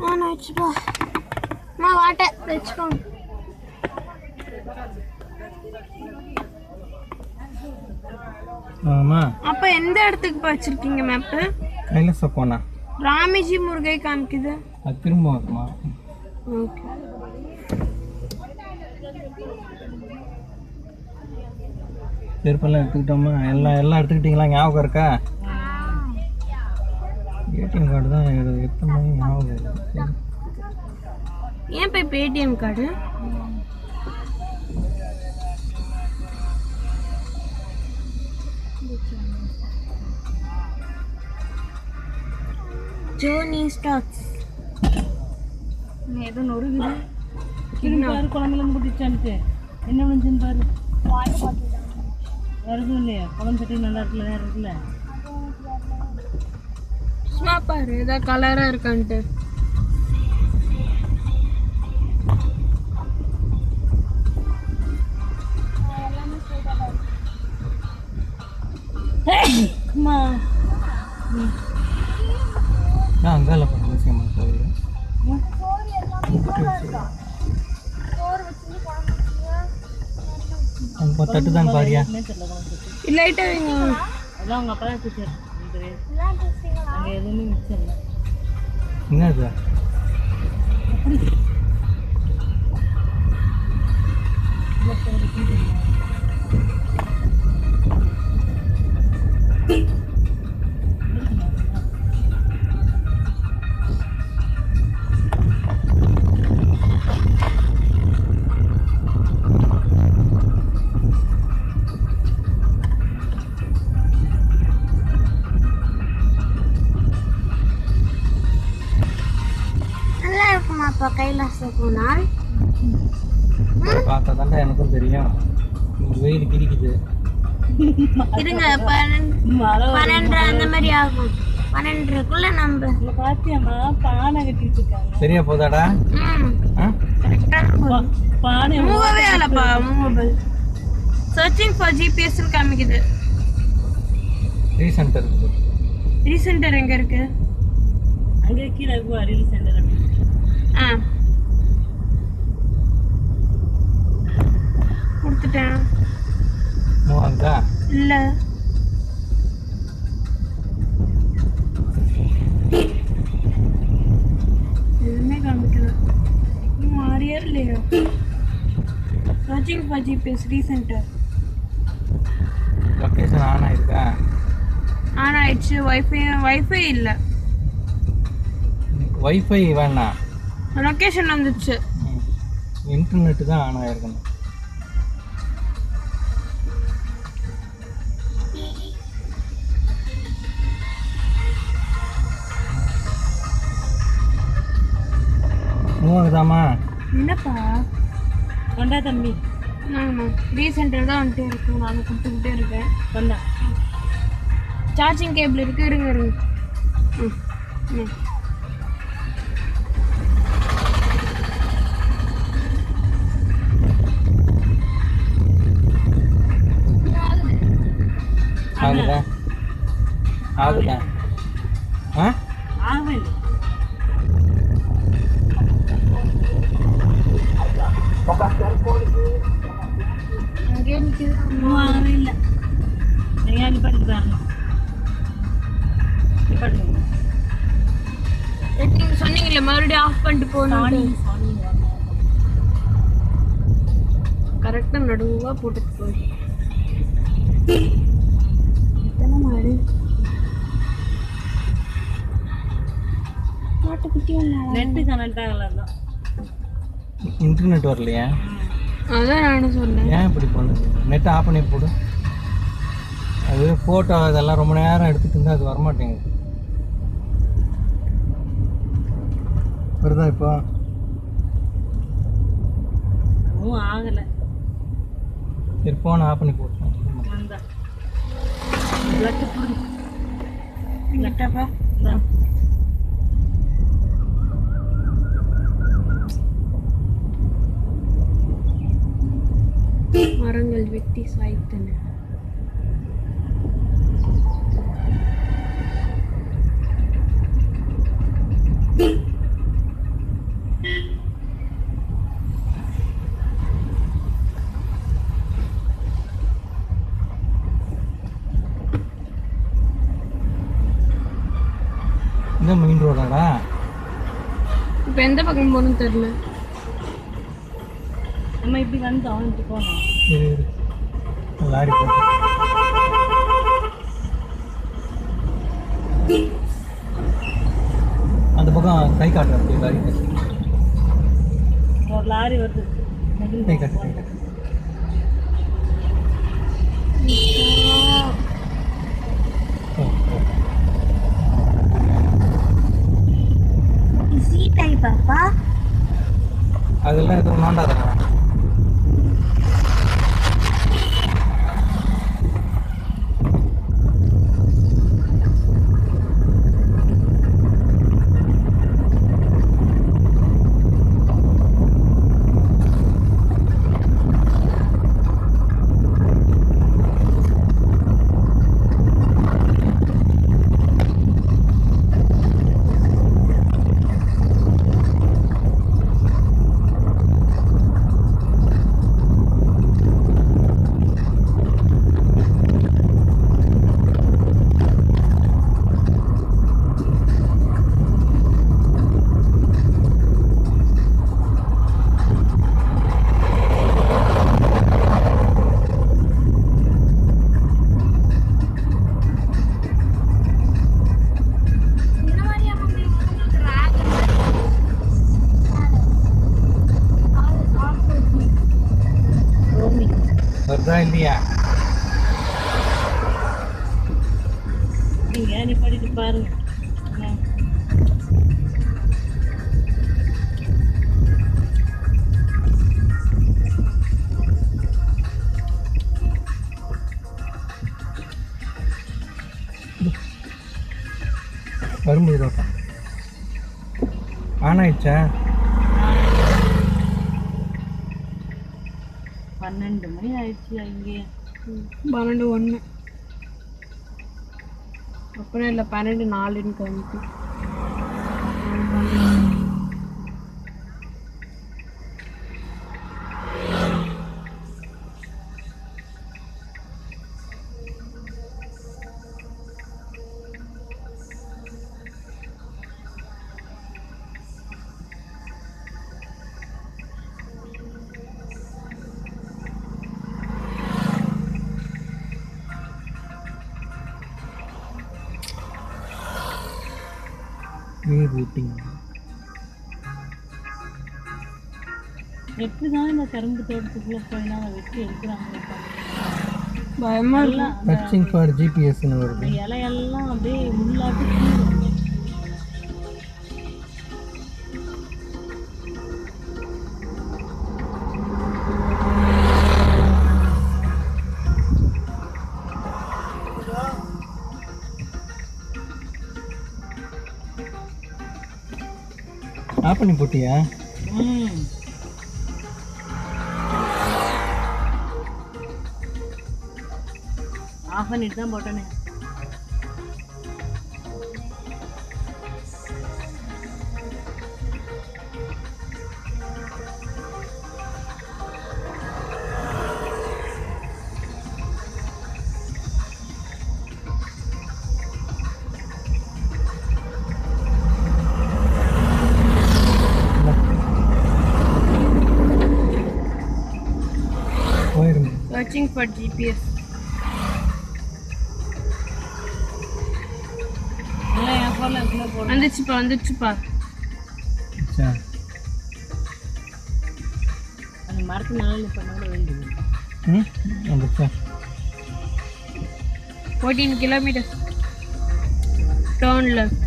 On ஆயிடுச்சுப்பா. அம்மா water வச்சுக்கோங்க. அப்ப எந்த இடத்துக்கு வச்சிருக்கீங்க மேப்பு? கைலாச போனா ராமிஜி முருகை காமிக்குது. அது திரும்ப வருமா? ஓகே. செருப்பெல்லாம் எடுத்துக்கிட்டோமா? எல்லாம் எடுத்துக்கிட்டீங்களா? ஞாபகம் இருக்கா? ஏடிஎம் கார்டு தான் எத்தனை மணி ஞாபகம் இருக்கு. ஏன் போய் பேடிஎம் கார்டு? ஜோனி ஸ்டாக்ஸ் ஏதோ நொறுகுது. பாரு குழம்புல குடிச்சான்ட்டு என்ன முடிஞ்சுன்னு பாரு. வருதும் இல்லையா குழம்பு சட்டி நல்லா இருக்குல்ல, வேற இருக்குல்ல. சும்மா பாரு ஏதாவது கலரா இருக்கான்ட்டு. அம்மா நான் அங்கால போகிறேன் கோயில். அங்கே தட்டு தான் பாரியா? இல்லைட்டா அதான் அவங்க அப்பா தான் டீச்சர். அங்கே எதுவுமே மிச்சம் இல்லை. என்ன இது? நல்லா இருக்குமாப்பா கைலாச போனால்? பார்த்தா தாண்டா எனக்கும் தெரியும். வெயில் கிடிக்குது. இருங்க 12 அந்த மாதிரி ஆகும். 12க்குள்ள நம்ம பாத்தியம்மா பானை கட்டிட்டு இருக்காங்க. சரியா போதாடா? பானை மூவவே ஆலப்பா. மூவபிள் சர்ச்சிங் ஃபார் ஜிபிஎஸ் காமிக்குது. ரீசென்டர் ரீசென்டர் எங்க இருக்கு? அங்கே கீழே இருக்கும் அரியல் சென்டர். கொடுத்துட்டேன். மூவாங்கா இல்ல எதுவுமே காமிக்கல. மாறியா இல்லையா? Searching for GPS recentre location on ஆயிருக்கா? ஆன் ஆயிடுச்சு. வைஃபை இல்ல. வைஃபை வேணாம், லொக்கேஷன் வந்துச்சு. இன்டர்நெட் தான் ஆன் ஆயிருக்கணும். மூவாங்கதாம்மா? என்னப்பா கொண்டா தம்பி. ரீசென்டர் தான் வந்துட்டே இருக்கும். நான் கொடுத்துக்கிட்டே இருக்கேன். கொண்டா சார்ஜிங் கேபிள் இருக்கு. இருங்க ஆகுதா? ஆகுதா? ஆகல. அங்கே நிற்கிது. ஆகவே இல்லை. நீங்கள் நிப்பாட்டி பாருங்க. நிப்பாட்டுங்க. நீங்க சொன்னீங்கல்ல மறுபடியும் ஆஃப் பண்ணிட்டு போகணும். கரெக்டா நடுவா போட்டுட்டு போய் எத்தனை மாடு மாட்டுக்குட்டி நெட்டு கனெக்ட் ஆகலாம். இன்டர்நெட் வரலையா? அதான் நானும் சொன்னேன். ஏன் இப்படி பண்ணுது? நெட் ஆஃப் பண்ணி போடு. அது ஃபோட்டோ இதெல்லாம் ரொம்ப நேரம் எடுத்துகிட்டு இருந்தால் அது வரமாட்டேங்குது. வருதா இப்போ? ஆகலை. சரி ஃபோனை ஆஃப் பண்ணி போட்டோம். லெட்டப்பா மரங்கள் வெட்டி சாய்த்தன. இந்த மெயின் ரோடாடா? இப்போ எந்த பக்கம் போகணும்னு தெரியல. நம்ம இப்படி வந்தோம், இப்படி போனோம். இரு இரு. லாரி போட்டு அந்த பக்கம் கை காட்டுற அப்படியே லாரி ஒரு லாரி வருது. கை காட்டு கை காட்டு. ஓ, ஓ. அதெல்லாம் எதுவும் நோண்டாதா? வருதா இல்லையா? நீங்க நீ படிட்டு பாருங்க. வரும்போது ரோட்டா ஆன் ஆயிடுச்சா? 12 மணி ஆயிடுச்சு. இங்கே 12:01 அப்புறம் இல்லை 12:04 கிளம்பிட்டு. ரூட்டிங் எப்படிதான் இந்த கரும்பு தோட்டத்துக்குள்ள போயினா வெட்டி எடுக்கிறாங்க. பயமா இல்லை. சர்ச்சிங் ஃபார் ஜிபிஎஸ்ன்னு வருது. இலையெல்லாம் அப்படியே முள்ளாட்டி கீழும். ஆஃப் பண்ணி போட்டியா? ஆஃப் பண்ணிட்டு தான் போட்டேனே. போயிருங்க. Searching for GPS. இல்லை என் ஃபோனில் எப்படின்னா போடுறேன். வந்துச்சுப்பா வந்துச்சுப்பா. சரி. அந்த மரத்து நாளில் பண்ண கூட வேண்டியது. ம் வந்துச்சா? 14 kilometers. Turn left.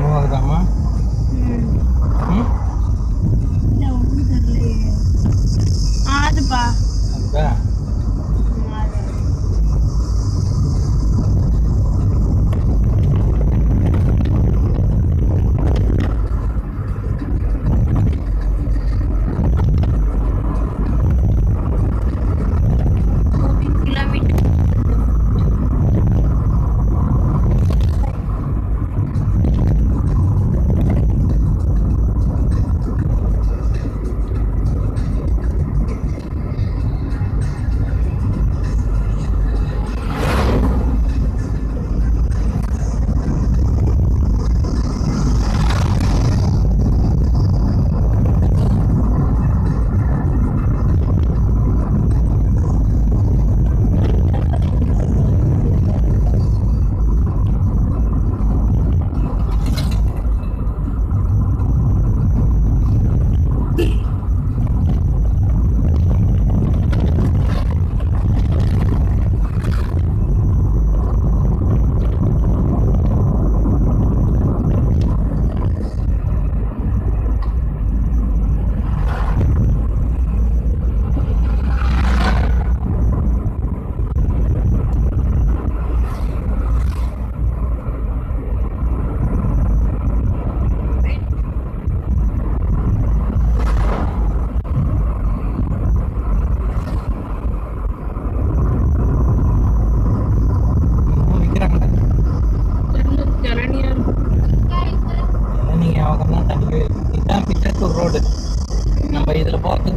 மூவாகுதாம்மா? ம் அதுப்பா அதுதா?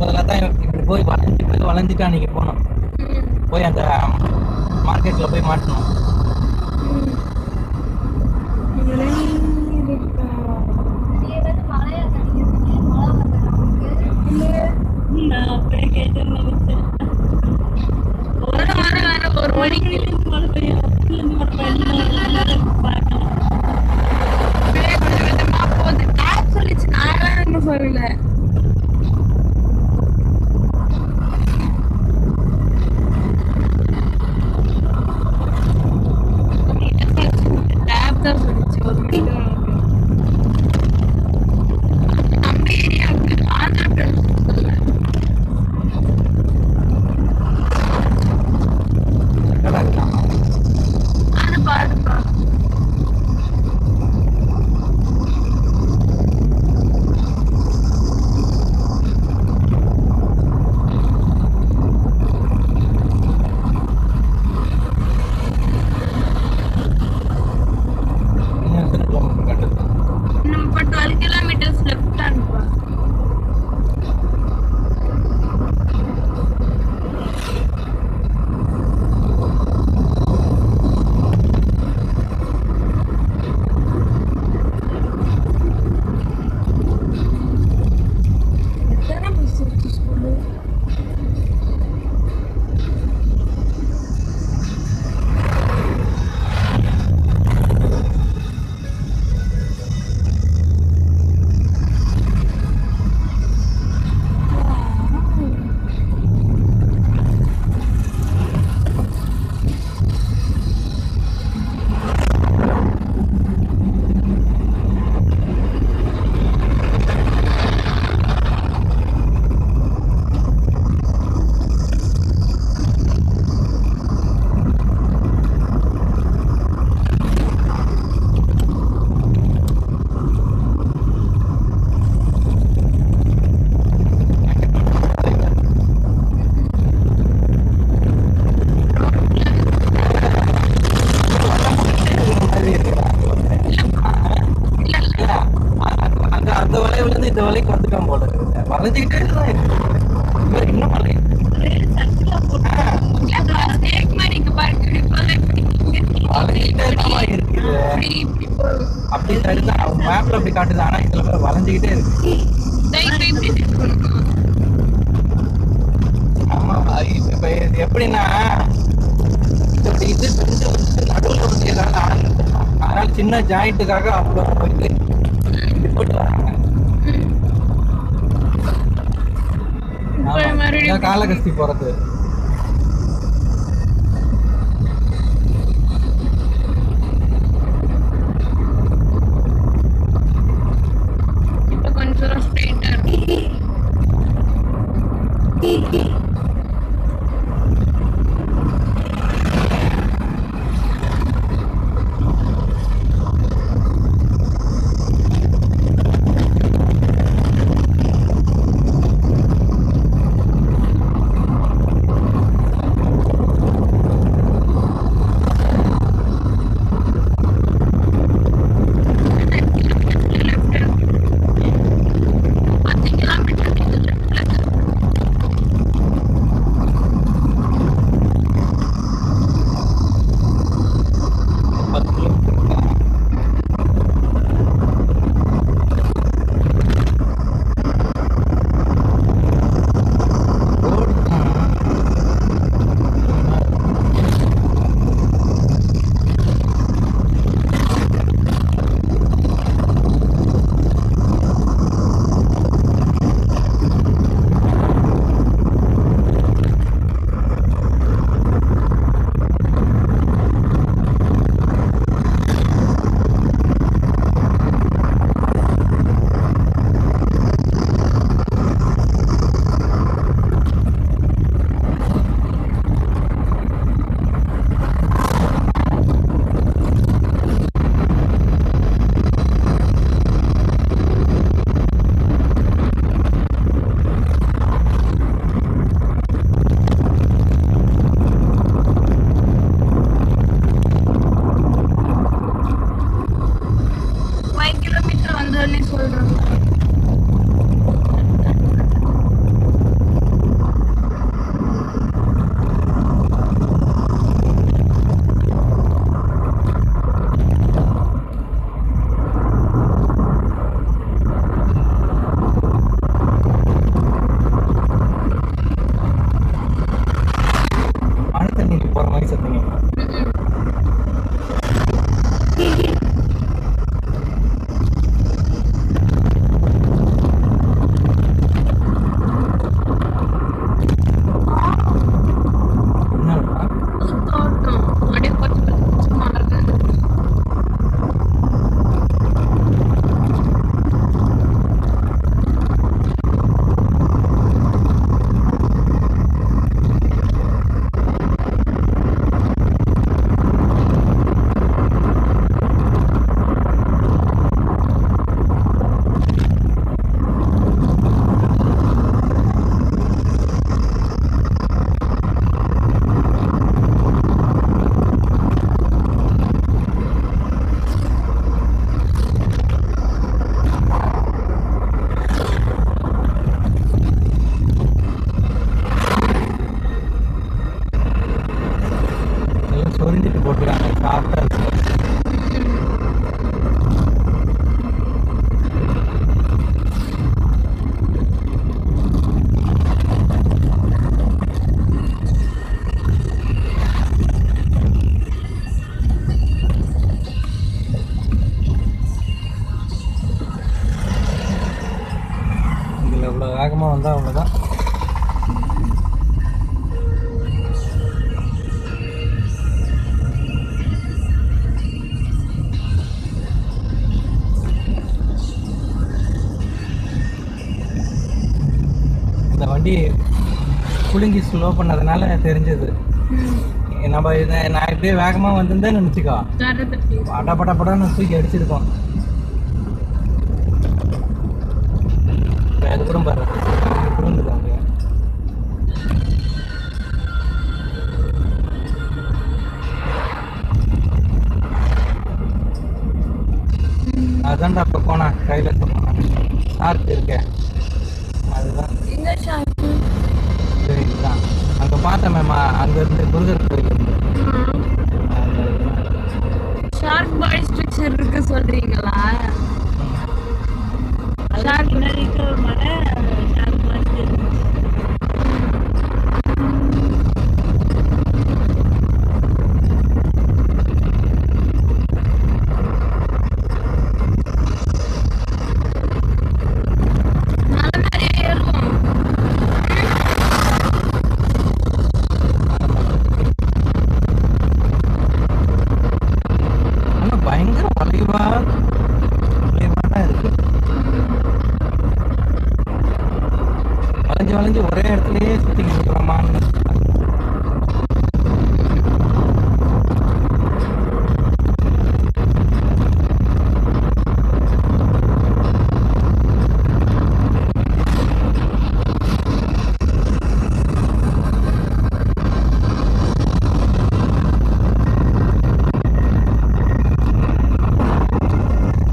பதிலாக தான் இப்படி போய் வளைஞ்சிட்டு அன்னைக்கு போனோம். போய் அந்த மார்க்கெட்டில் போய் மாட்டணும். நான் அப்படியே கேட்டேன்னு நினைச்சேன். ஒரு மணிக்கு மழை பெய்யும், இருந்து மழை பெய்யும், பார்க்கலாம். கொஞ்சம் கொஞ்சமா போகுது. டேப் சொல்லிச்சு, நான் இன்னும் சொல்லல. டேப் தான் சொல்லிச்சு ஒரு மணிக்கு தான் நம்ம ஏரியாவுக்கு ஆந்திர பிரதேசம் சொல்ல. அது பாருப்பா. இன்னும் எத்தனை கிலோமீட்டர் கட்டுது? நம்ம இப்போ 12 kilometers left அனுப்பா. எத்தனை பஸ் இருக்கு ஸ்கூலு? அந்த வளைவுலேருந்து இந்த வலைக்கு வந்துட்டோம் போல இருக்குது. வளைஞ்சிக்கிட்டே தான் இருக்கு. இவர் இன்னும் வலை snake மாதிரி இங்க பாருங்க. வளைஞ்சிக்கிட்டே தான் இருக்குது. இப்படி போகும். அப்படி சரிதான் அவங்க மேப்ல அப்படி காட்டுது. ஆனா இதுல பேர் வளைஞ்சிக்கிட்டே இருக்கு. இப்ப இப்படி திருப்பணும். ஆமா இப்ப இது எப்படின்னா இது கொஞ்சம் நடுவில் வந்து ஏதாவது ஆரம்பிச்சிடலாம். அதனால சின்ன ஜாயிண்ட்டுக்காக அவ்வளோ போயிட்டு போட்டு வராங்க. இப்ப மறுபடியும் காலகஸ்தி போறது. இப்ப கொஞ்சம் தூரம் ஸ்ட்ரெயிட்டா இருக்கு. அப்படியே குலுங்கி ஸ்லோ பண்ணதுனால தெரிஞ்சது. நம்ம இதை நான் இப்படியே வேகமாக வந்திருந்தேன்னு நினச்சிக்கோ, படன்னு தூக்கி அடிச்சிருக்கோம். அதுக்கப்புறம் பாரு புரிஞ்சுக்காங்க. அதான்டா இப்போ போனா கையில் சொன்னான் ஷார்க் இருக்கேன், அதுதான் சரி. இதுதான் அங்கே பார்த்தேன் மேம், அங்கேருந்து முருகர் கோயில் இருந்து. ஷார்க் பாடி ஸ்ட்ரக்சர் இருக்கு சொல்றீங்களா? அதான் பின்னாடி இருக்கிற ஒரு மலை ஷார்க் மாதிரி இருக்கு. மலை மேலே ஏறுவோம். ஆனால் பயங்கர வளைவாக தான் இருக்கு. வளைஞ்சு வளைஞ்சு ஒரே இடத்துலயே சுற்றிக்கிட்டு இருக்கிறோமான்னு.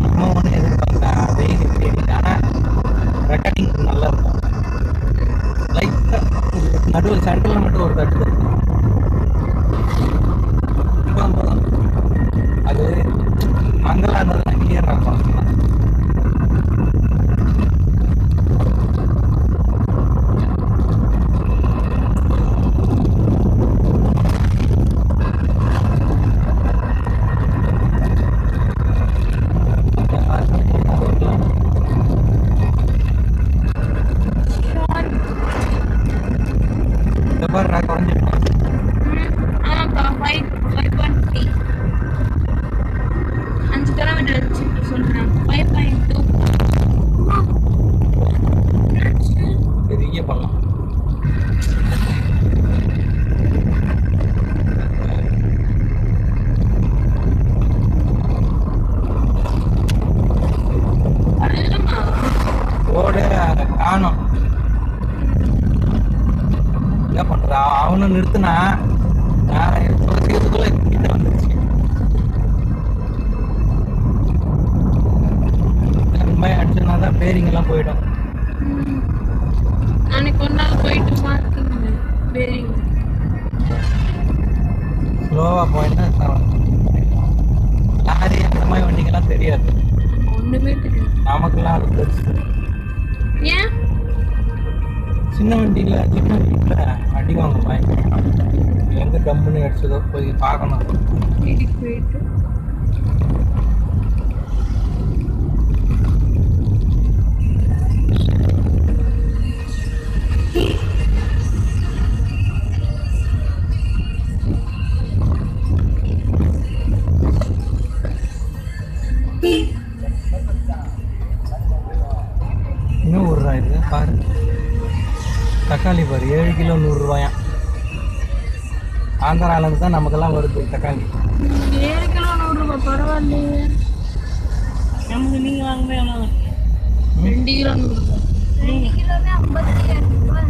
நம்ம ஒன்று எதிர்பார்க்கல, வெயில் இப்படி ஆனால் ரெக்கார்டிங் நல்லா இருக்கும். லைட்டாக நடுவில் சென்டரில் மட்டும் ஒரு தட்டு போதும். அது மங்களா இருந்ததுன்னா கிளியராக இருக்கும். இந்த மாதிரி நான் குறைஞ்சிருக்கேன். ஆமாப்பா 5.3 5 கிலோமீட்டர் வச்சு சொல்றேன். 5.2 பெரிய பள்ளம். ரோடு காணும். என்ன பண்றா அவனும் நிறுத்தினா நான் செய்யறதுக்குள்ள கிட்ட வந்துருச்சு. அடிச்சுனா தான் பேரிங்கெல்லாம் போயிடும். அன்னைக்கு ஒரு நாள் போயிட்டு பார்த்துங்க பேரிங். ஸ்லோவாக போயின்னா லாரி அந்த மாதிரி வண்டிங்கெல்லாம் தெரியாது. ஒண்ணுமே தெரியாது நமக்குலாம் அது பெருசு. ஏன் சின்ன வண்டியில் அடி வாங்க பயங்கரம். எங்கே டம்முன்னு அடிச்சதோ போய் பார்க்கணும். வீட்டுக்கு போயிட்டு இன்னும் ஒரு ரூபா இது பாரு. தக்காளி பாரு 7 கிலோ 100 ரூபாயாம். ஆந்திராவிலேருந்து தான் நமக்கெல்லாம் வருது தக்காளி. 7 கிலோ 100 ரூபாய் பரவாயில்லையே. நமக்கு நீங்கள் வாங்கும்போது எவ்வளோ வருது? 2 கிலோ 100 ரூபாய். 2 கிலோவே 57 ரூபாய்.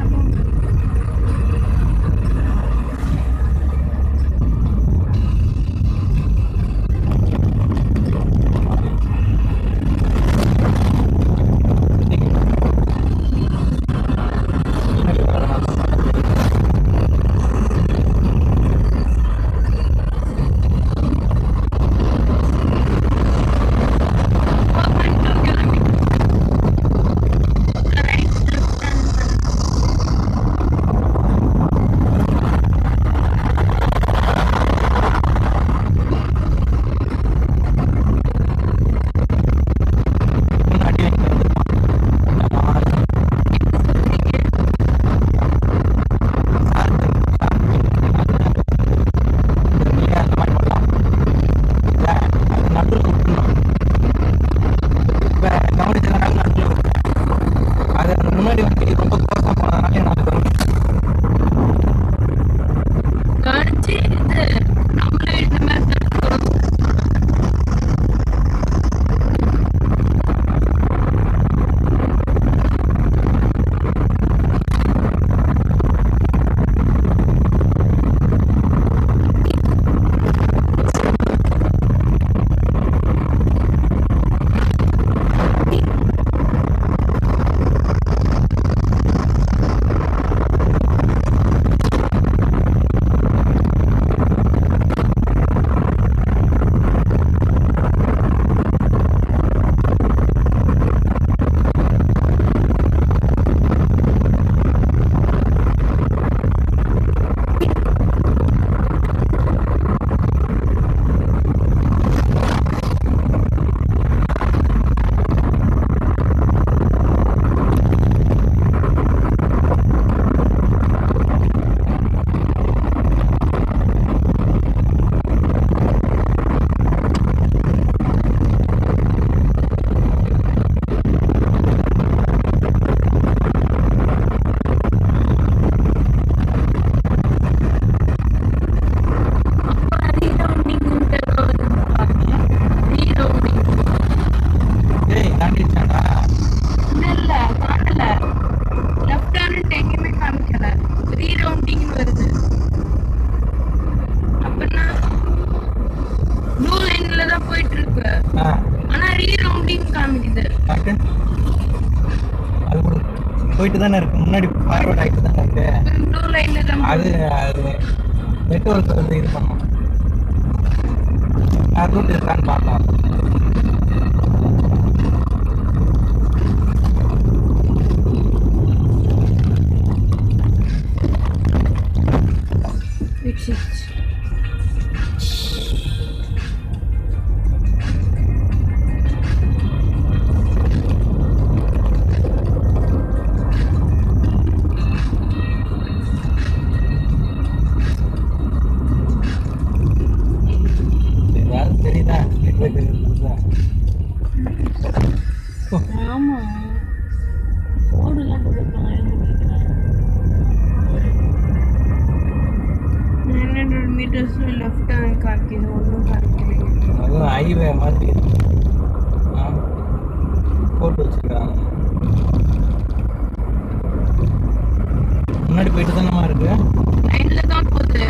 போயிட்டு தானே இருக்கு, முன்னாடி ஃபார்வர்ட் ஆகிட்டு தானே இருக்கு. ப்ளூ லைன்ல தான் அது நெட்வொர்க் வந்து இது பண்ணும். ரூட் இருக்கான்னு பார்க்கலாம். தெரியுதா? ஆமா ஓடுலாம் போட்டுருக்காங்க. 900 meters லெஃப்ட் காமிக்குது, ஒன்றும் காமிக்கலைங்க. அதுவும் ஹைவே மாதிரி போட்டு வச்சுருக்காங்க. முன்னாடி போயிட்டு தானே இருக்கு, லைன்ல தான் போகுது.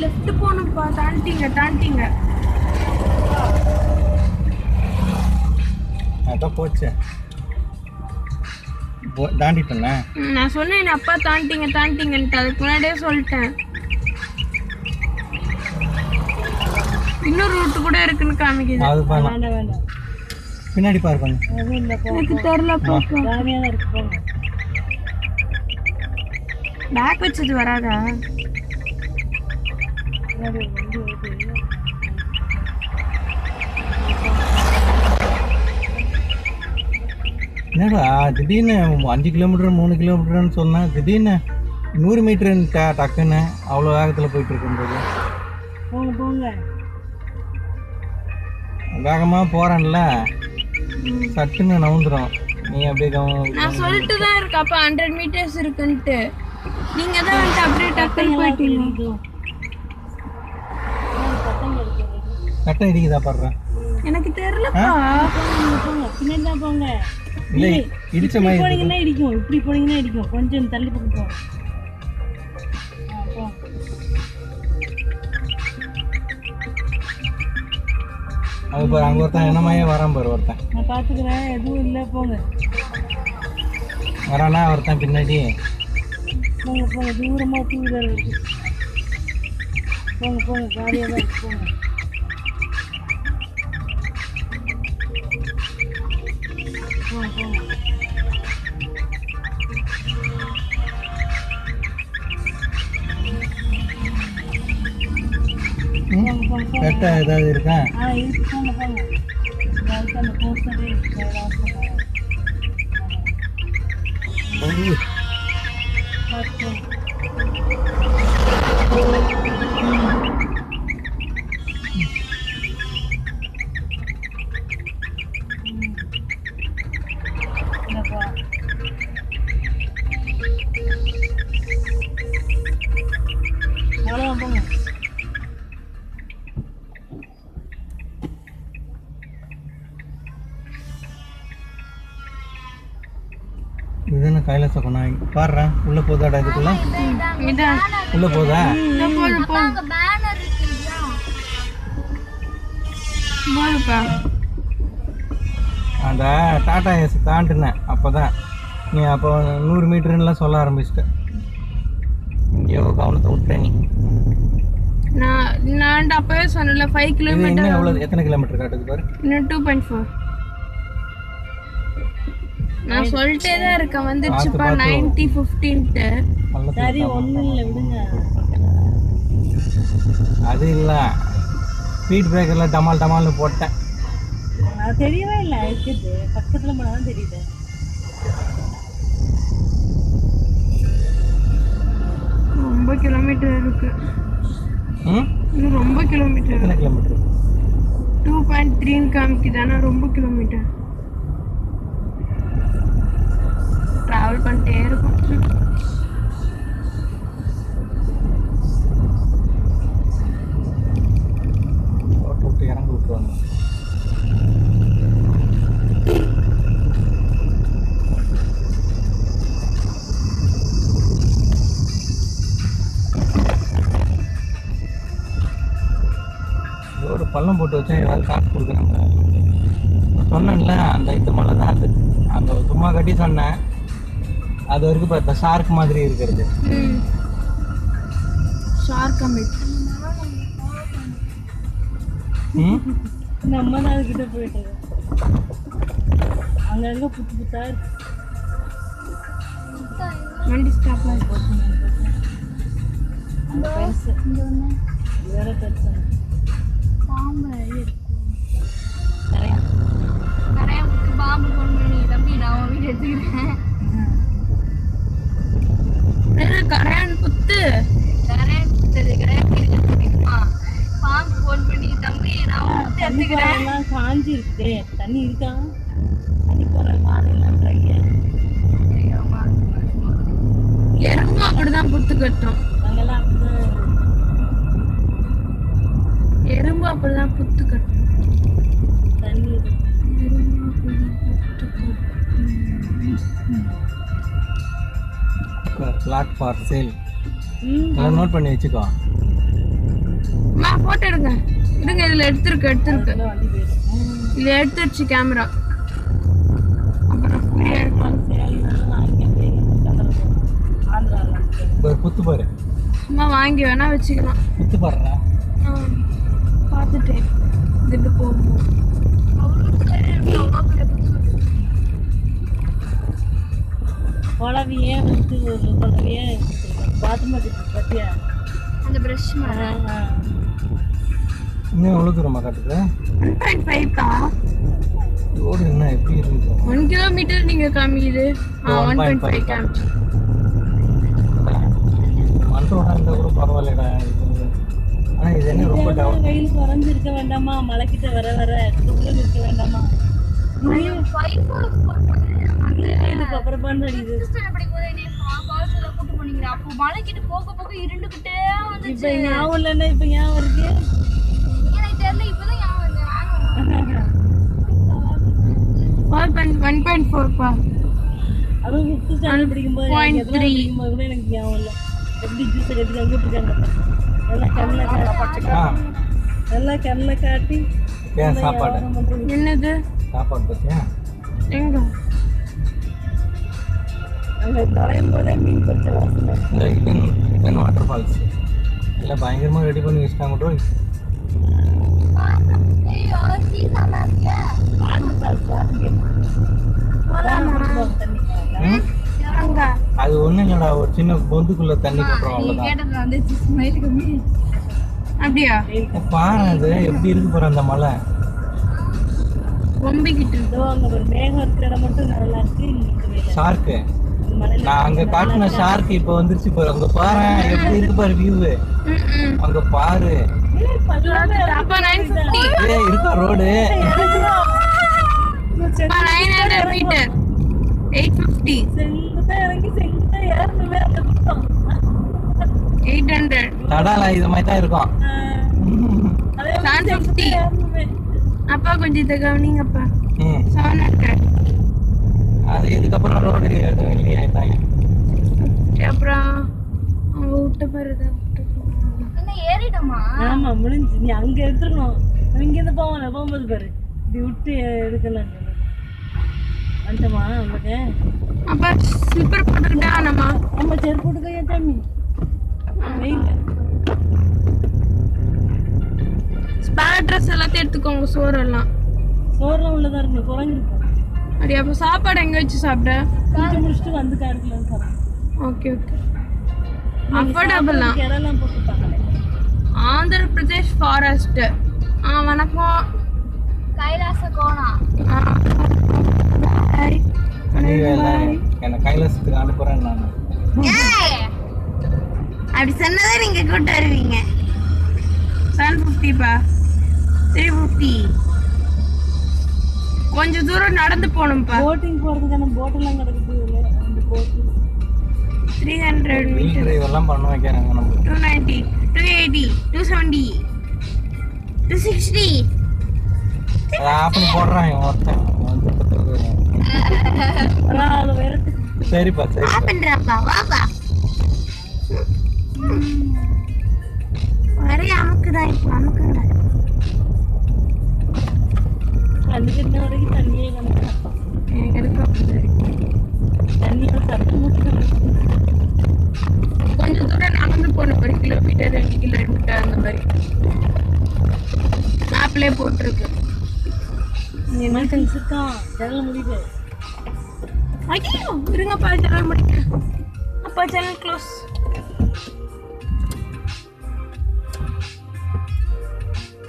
லெஃப்ட் போகணும்ப்பா, தாண்டிங்க. அதான் போச்சு, தாண்டிட்டேண்ணே. நான் சொன்னேன் அப்பா தாண்டிங்கன்ட்டு, அதுக்கு முன்னாடியே சொல்லிட்டேன். இன்னொரு ரூட் கூட இருக்குன்னு காமிக்குது. அது பண்ணலாம், வேண்டாம் பின்னாடி பாரு கொஞ்சம். அதுவும் இல்லை, எனக்கு தெரியல. ஜாலியாக தான் இருக்கு போங்க. பேக் வச்சது வராதா? முன்னாடி ஒரு வண்டி வருது. என்னடா திடீர்னு 5 கிலோமீட்டர் 3 கிலோமீட்டர்னு சொன்னேன், திடீர்னு 100 மீட்டருன்னு டக்குன்னு அவ்வளோ வேகத்தில் போயிட்டு இருக்கும்போது. போங்க வேகமாக போகிறேன்ல, சட்டுன்னு நவுந்துடும். நீ அப்படியே நான் சொல்லிட்டு தான் இருக்கு அப்ப 100 meters இருக்குன்ட்டு. நீங்க தான் வந்து அப்படியே டக்குன்னு போயிட்டீங்க. கட்டம் இடிக்குதா பாடுறேன், எனக்கு தெரியலப்பா. போங்க பின்னாடி தான் போங்க. இல்லை இடிச்ச மாதிரி போனீங்கன்னா இடிக்கும், இப்படி போனீங்கன்னா இடிக்கும். கொஞ்சம் தள்ளி பக்கம் போங்க. அது பாரு, அங்கே ஒருத்தன் என்னமாயே வரான் பாரு, ஒருத்தன் நான் பார்த்துக்கிறேன், எதுவும் இல்லை. போங்க வரானா ஒருத்தன் பின்னாடி. போங்க தூரமாக 2 வீலர் இருக்கு. போங்க காலியாக தான் இருக்கு. போங்க கரெக்டா ஏதாவது இருக்கா? இருக்கு. போங்க அந்த போஸ்டரே அவ்வளோதான். போங்க இதுன்னு கைலாச கொண்டா பாடுறா, உள்ள போதாடா இதுக்குள்ள, உள்ள போதா? அந்த டாடா ஏஸ் தாண்டினேன் அப்போதான் நீ அப்போ 100 மீட்டருன்னெலாம் சொல்ல ஆரம்பிச்சிட்ட. இங்கே கவனத்தை விட்டுறேன் நீ. நான் அப்பவே சொன்னல 5 கிலோமீட்டர். இன்னும் எவ்வளோ, எத்தனை கிலோமீட்டர் காட்டுது பாரு? இன்னும் 2.4. நான் சொல்லிட்டே தான் இருக்கேன், வந்துருச்சுப்பா 90 15ட்டு. சரி ஒன்றும் இல்லை, விடுங்க. அது இல்லை, ஸ்பீட் பிரேக்கரில் டமால்னு போட்டேன். அது தெரியவே இல்லை இருக்குது பக்கத்துல போனாதான் தெரியுது. ரொம்ப கிலோமீட்டர் இருக்கு. ம் இன்னும் ரொம்ப கிலோமீட்டர். எத்தனை கிலோமீட்டர்? 2.3 காமிக்குதானா? ரொம்ப கிலோமீட்டர் டிராவல் பண்ணிட்டே இருக்கும். ஓட்ட விட்டு இறங்கி விட்டுருவாங்க. ஒரு பள்ளம் போட்டு வச்சா ஏதாவது காசு கொடுக்குறாங்க. சொன்னேன்ல அந்த இந்த மலை தான் அது. அங்கே சும்மா கட்டி சொன்னேன். அது வரைக்கும் பார்த்தா ஷார்க் மாதிரி இருக்கிறது. ஷார்க் அமிட். நம்ம தான் அதுக்கிட்ட போயிட்டு அங்க இருக்க புத்து புத்தா இருக்கு. வண்டி ஸ்டாப் ஆகி போச்சு. அந்த பெருசு இதோட பெருசு பாம்பு இருக்கும். நிறைய பாம்பு ஃபோன் பண்ணி தம்பி நான் வீடு எடுத்துக்கிறேன். கரையான் புத்து பாம்பு ஃபோன் பண்ணி தம்பி நான் தண்ணி போறதெல்லாம் காஞ்சி இருக்குது. தண்ணி இருக்கா? தண்ணி போற பாதையெல்லாம் எறும்பும் அப்படிதான் புத்து கட்டும். அங்கெல்லாம் அப்படிதான் எறும்பு அப்படிதான் புத்து கட்டும். தண்ணி இருக்கு. பிளாட் ஃபார் சேல் எல்லாம் நோட் பண்ணி வச்சுக்கோ. போட்டோ எடுங்க. இருங்க, இதுல எடுத்துருக்கு வண்டி போயிடும். இதுல எடுத்துருச்சு கேமரா. அப்புறம் ஒரு புத்து பாரு. சும்மா வாங்கி வேணா வச்சுக்கலாம். புத்து பாருடா. பார்த்துட்டேன் இதுக்கு போகும்போது. குழவையே வந்து ஒரு குழவையே பாத்மதி பத்தியா அந்த பிரஷ் இன்னும் எவ்வளோ தூரமா காட்டுது? 1.5 ரோடு என்ன எப்படி இருக்கு? 1 கிலோமீட்டர் நீங்க காமிக்குது. 1.5 காமிச்சு. மண் ரோடா இருந்தா கூட பரவாயில்லடா. ஆனால் இது என்ன ரொம்ப டவுன். வெயில் குறைஞ்சிருக்க வேண்டாமா? மழைக்கிட்ட வர வர குளிர் இருக்க வேண்டாமா? வெயிலுக்கு அப்புறம் பண்ண அடிக்குது. இப்ப ஞாபகம் இல்லைன்னா இப்ப ஞாபகம் இருக்கு. அதுவும் 5th ஸ்டாண்டர்ட் படிக்கும்போது கூட எனக்கு ஞாபகம் இல்லை. எப்படி ஜூஸை கட்டி அங்கிட்டு இருக்காங்க நல்லா கண்ணில் காட்டி ஏன் சாப்பாடு என்னது சாப்பாடு பத்தியா? எங்க அங்கே தொலையும் போதே மீன் பறிச்ச வாட்டர் ஃபால்ஸ் எல்லாம் பயங்கரமாக ரெடி பண்ணி வச்சுட்டாங்க ப்ரோ. அது ஒன்றும் இல்லைடா, ஒரு சின்ன பொந்துக்குள்ள தண்ணி போட்டுரும் அவ்வளோதான். அப்படியா? பாரு அது எப்படி இருக்கு பாரு அந்த மலை. ரொம்பிக்கிட்டு இருந்தோ அங்கே ஒரு மேகம் இருக்கிற இடம் மட்டும் நல்லா இருக்கு. ஷார்க்கு நான் அங்க காட்டின ஷார்க் இப்ப வந்துருச்சு பாரு. அங்க பாரு எப்படி இருக்கு பாரு வியூ. அங்க பாரு இருக்கா ரோடு 900 மீட்டர் 850 800 தடாலா இது மாதிரி தான் இருக்கும். 750 அப்பா கொஞ்சம் இதை கவனிங்கப்பா. 700 அது இதுக்கப்புறம் ரோடு எதுவும் இல்லையா? அப்புறம் அவங்க விட்ட பாருதா ஏறிட்டோமா? ஆமா முடிஞ்சு. நீ அங்க எடுத்துருக்கணும். இங்கேருந்து போகும்போது பாரு இப்படி விட்டு எடுக்கலாம். வந்துட்டோமா உங்களுக்கு? அப்ப ஸ்லிப்பர் போட்டுக்கிட்டா நம்ம நம்ம செருப்பு போட்டுக்கையா தம்பி? வெயில் ஸ்பேர் ட்ரெஸ் எல்லாத்தையும் எடுத்துக்கோங்க. சோறுலாம் உள்ளதா இருக்கு. குறைஞ்சிருக்கும். அப்படி அப்போ சாப்பாடு எங்க வச்சு சாப்பிட? முடிச்சுட்டு வந்து காடுக்கலாம் சாப்பிட. ஓகே அஃபோர்டபுள் தான். இடம்லாம் போட்டுருப்பாங்களே. ஆந்திர பிரதேஷ் ஃபாரஸ்ட். வணக்கம். கைலாச கோணம். நீ எல்லாம் என்னை கைலாசத்துக்கு அனுப்புறேன் நான். அப்படி சொன்னதான் நீங்க கூட்டு வருவீங்க. 750 350. கொஞ்சம் தூரம் நடந்து போகணும்ப்பா. போட்டிங் போறதுக்கான போட்டெல்லாம் கிடக்குது. அந்த போட்டு 300 வீல் டிரைவ் எல்லாம் பண்ண வைக்கிறாங்க நம்ம. 290 280 270 260. அதை ஆப்பிள் போடுறான் ஒருத்தன் அது விரட்டு. சரிப்பா சரி ஆப்பன்றாப்பா வாப்பா. ஒரே அமுக்குதான் இப்போ அமுக்குங்க. தண்ணி கிட்ட வரைக்கும் தண்ணியே கணக்கு. எனக்கு எடுக்க தண்ணியோட சத்தம் மட்டும் கொஞ்சம் தூரம் நடந்து போகணும். 1 கிலோமீட்டர் 2 கிலோமீட்டர் அந்த மாதிரி மேப்லேயே போட்டிருக்கு. எமர்ஜென்சி இருக்கான். ஜன்னல் முடியுது. ஐயோ இருங்கப்பா ஜன்னல் முடிக்கிறேன். அப்பா ஜன்னல் க்ளோஸ்.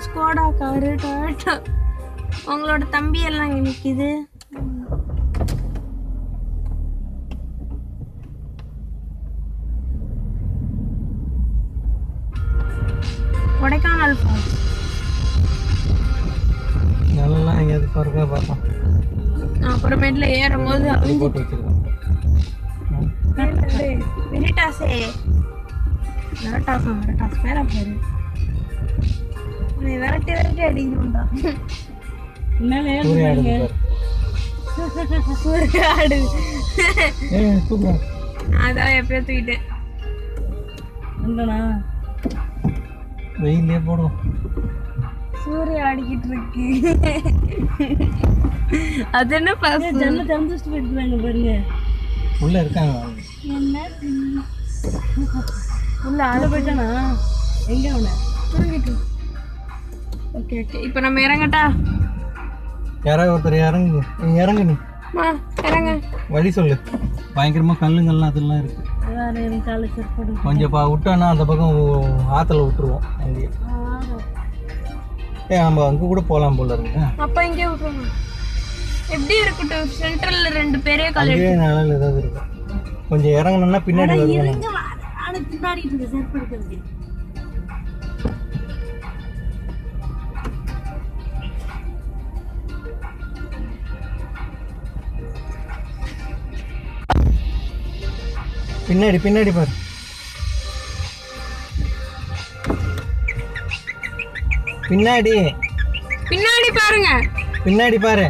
Skoda car Toyota. உங்களோட தம்பி எல்லாம் இங்கே நிற்கிது. கொடைக்கானல் ஃபால்ஸ். நல்லா எங்கேயாவது பாருங்க பார்த்தோம். அப்புறமேட்டுல ஏறும் போது போட்டு வச்சிருக்காங்க. வெரிட்டாஸே வெரட்டாஸ் பேர பேரு விரட்டி விரட்டி அடிக்கணும்டா. மேலே சூரியாடு ஏறுங்க. சூரியாடு சூப்பர். அதான் எப்பயோ தூக்கிட்டேன். அங்கண்ணா வெயிலே போடுவோம். சூரிய ஆடிக்கிட்டு இருக்கு. அது என்ன ஜன்னல் திறந்து வச்சுட்டு போயிட்டுறாங்க பாருங்க. உள்ள இருக்காங்க. என்ன உள்ள ஆள போயிட்டானா? எங்க அவனை தூங்கிட்டு. ஓகே ஓகே இப்போ நம்ம இறங்கட்டா? யாராவது ஒருத்தர் இறங்குங்க. நீ இறங்கு. நீ இறங்க வழி சொல்லு. பயங்கரமா கல்லுங்கள்லாம் அதெல்லாம் இருக்கு. காலை செருப்பு கொஞ்சம் விட்டோன்னா அந்த பக்கம் ஆற்றுல விட்டுருவோம். அங்கேயே நம்ம அங்கே கூட போகலாம் போல இருக்கு. அப்போ இங்கே விட்டுருங்க. எப்படி இருக்கட்டும். சென்ட்ரல்ல 2 பேரே அங்கேயே நிழல் ஏதாவது இருக்கும். கொஞ்சம் இறங்கணும்னா பின்னாடி வருவாங்க. பின்னாடி செருப்பு எடுக்கிறது. பின்னாடி பின்னாடி பாரு. பின்னாடி பின்னாடி பாருங்க. பின்னாடி பாரு.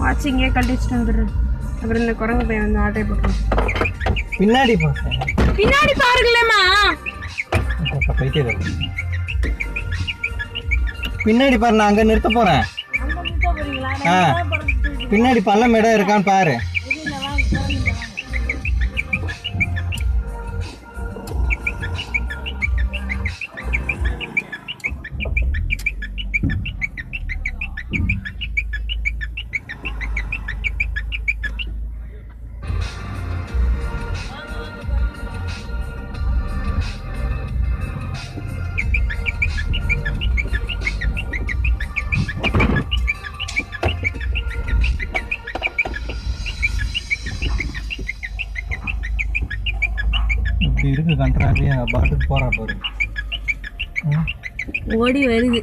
வாட்சிங்கே கழிச்சுட்டு வந்துடுறேன். அப்புறம் இந்த குரங்கு பையன் வந்து ஆட்டை போட்டுருவோம். பின்னாடி பாரு. பின்னாடி பாருங்களேம்மா. பின்னாடி பாரு. நான் அங்க நிறுத்த போறேன். பின்னாடி பள்ளம் இடம் இருக்கான்னு பாரு. இப்படி இருக்கு கண்ட்ராவியா. பாட்டுக்கு போறா பாரு. ஓடி வருது.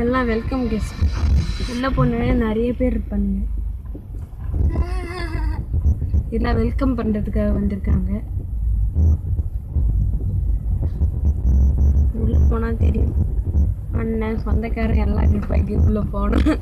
எல்லாம் வெல்கம் கெஸ்ட். உள்ள போனே நிறைய பேர் இருப்பாங்க. எல்லாம் வெல்கம் பண்றதுக்காக வந்திருக்காங்க. உள்ள போனா தெரியும். அண்ணன் சொந்தக்காரங்க எல்லாம் இருப்பாங்க உள்ள போனோம்.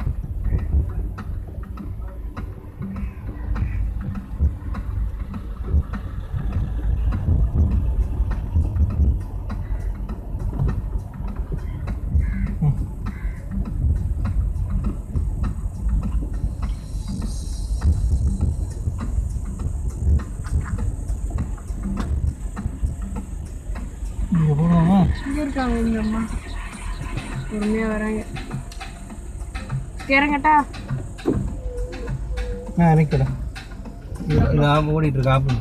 இங்கே போகலாமா? இங்க இருக்காங்க எங்க அம்மா பொறுமையா வராங்க. இறங்கட்டா? இறக்கிறேன். இது ஆப் ஓடிட்டு இருக்கு. ஆப்